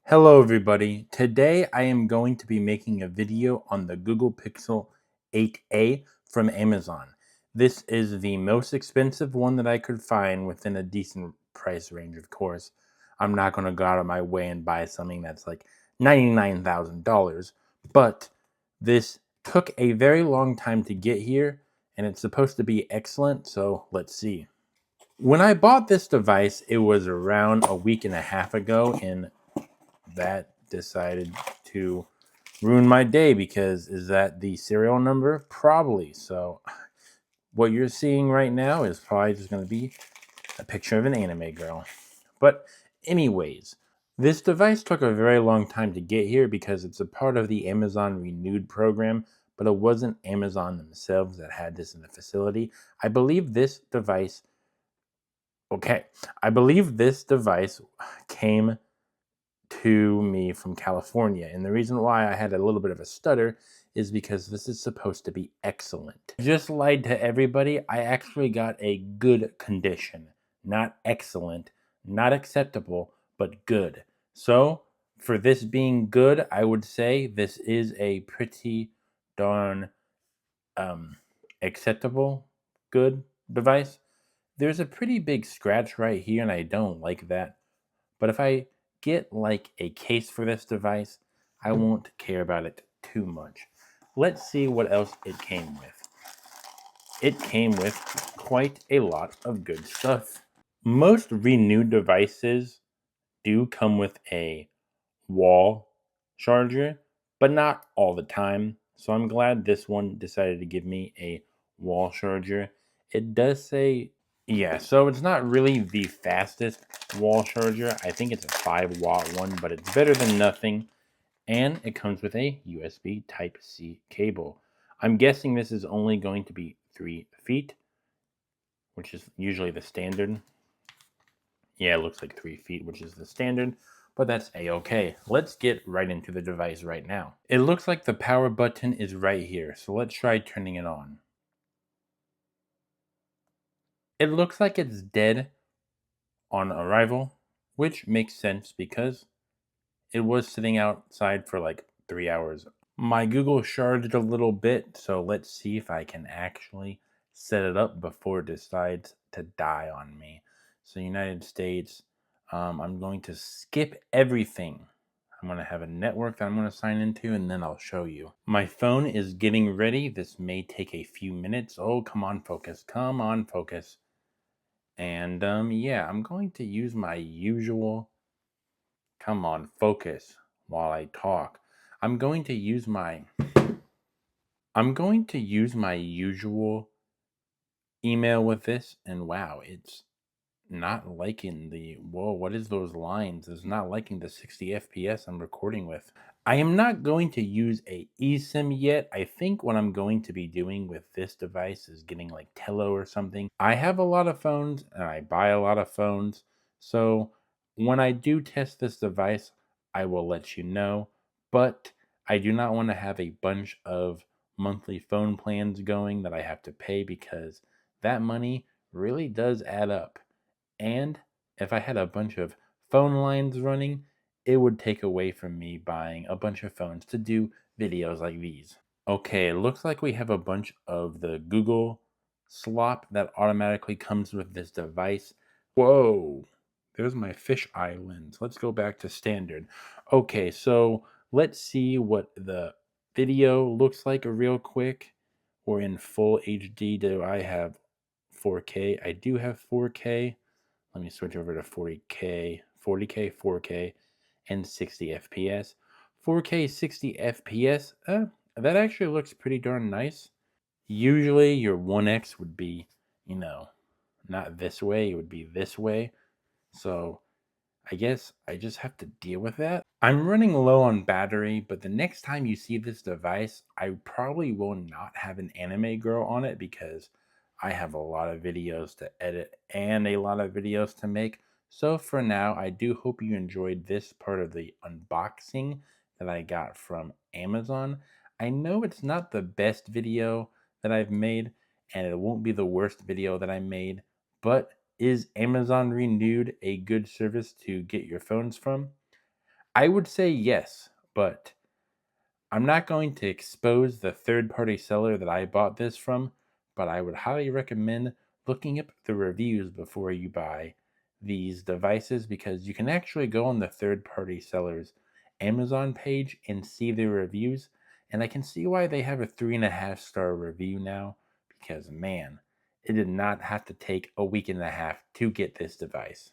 Hello everybody. Today I am going to be making a video on the Google Pixel 8a from Amazon. This is the most expensive one that I could find within a decent price range, of course. I'm not going to go out of my way and buy something that's like $99,000, but this took a very long time to get here and it's supposed to be excellent, so let's see. When I bought this device, it was around a week and a half ago, and that decided to ruin my day because is that the serial number? Probably. So what you're seeing right now is probably just going to be a picture of an anime girl. But anyways, this device took a very long time to get here because it's a part of the Amazon Renewed program, but it wasn't Amazon themselves that had this in the facility. I believe this device came to me from California. And the reason why I had a little bit of a stutter is because this is supposed to be excellent. Just lied to everybody. I actually got a good condition, not excellent, not acceptable, but good. So for this being good, I would say this is a pretty darn acceptable, good device. There's a pretty big scratch right here, and I don't like that. But if I get like a case for this device, I won't care about it too much. Let's see what else it came with. It came with quite a lot of good stuff. Most renewed devices do come with a wall charger, but not all the time. So I'm glad this one decided to give me a wall charger. It does say, yeah, so it's not really the fastest wall charger. I think it's a 5-watt one, but it's better than nothing. And it comes with a USB Type-C cable. I'm guessing this is only going to be 3 feet, which is usually the standard. Yeah, it looks like 3 feet, which is the standard, but that's a-okay. Let's get right into the device right now. It looks like the power button is right here, so let's try turning it on. It looks like it's dead on arrival, which makes sense because it was sitting outside for like 3 hours. My Google sharded a little bit, so let's see if I can actually set it up before it decides to die on me. So United States, I'm going to skip everything. I'm going to have a network that I'm going to sign into, and then I'll show you. My phone is getting ready. This may take a few minutes. Oh, come on, focus. Come on, focus. And yeah, I'm going to use my usual, come on, focus while I talk. I'm going to use my usual email with this, and wow, it's not liking the, whoa, what is those lines? It's not liking the 60 FPS I'm recording with. I am not going to use a eSIM yet. I think what I'm going to be doing with this device is getting like Tello or something. I have a lot of phones and I buy a lot of phones. So when I do test this device, I will let you know. But I do not want to have a bunch of monthly phone plans going that I have to pay because that money really does add up. And if I had a bunch of phone lines running, it would take away from me buying a bunch of phones to do videos like these. Okay, it looks like we have a bunch of the Google slop that automatically comes with this device. Whoa, there's my fisheye lens. Let's go back to standard. Okay, so let's see what the video looks like real quick. We're in full HD. Do I have 4K? I do have 4K. Let me switch over to 40K, 4K, and 60 FPS. 4K 60 FPS, that actually looks pretty darn nice. Usually your 1X would be, not this way, it would be this way. So I guess I just have to deal with that. I'm running low on battery, but the next time you see this device, I probably will not have an anime girl on it because I have a lot of videos to edit and a lot of videos to make. So for now, I do hope you enjoyed this part of the unboxing that I got from Amazon. I know it's not the best video that I've made, and it won't be the worst video that I made, but is Amazon Renewed a good service to get your phones from? I would say yes, but I'm not going to expose the third party seller that I bought this from, but I would highly recommend looking up the reviews before you buy these devices because you can actually go on the third party seller's Amazon page and see their reviews. And I can see why they have a 3.5 star review now because, man, it did not have to take a week and a half to get this device.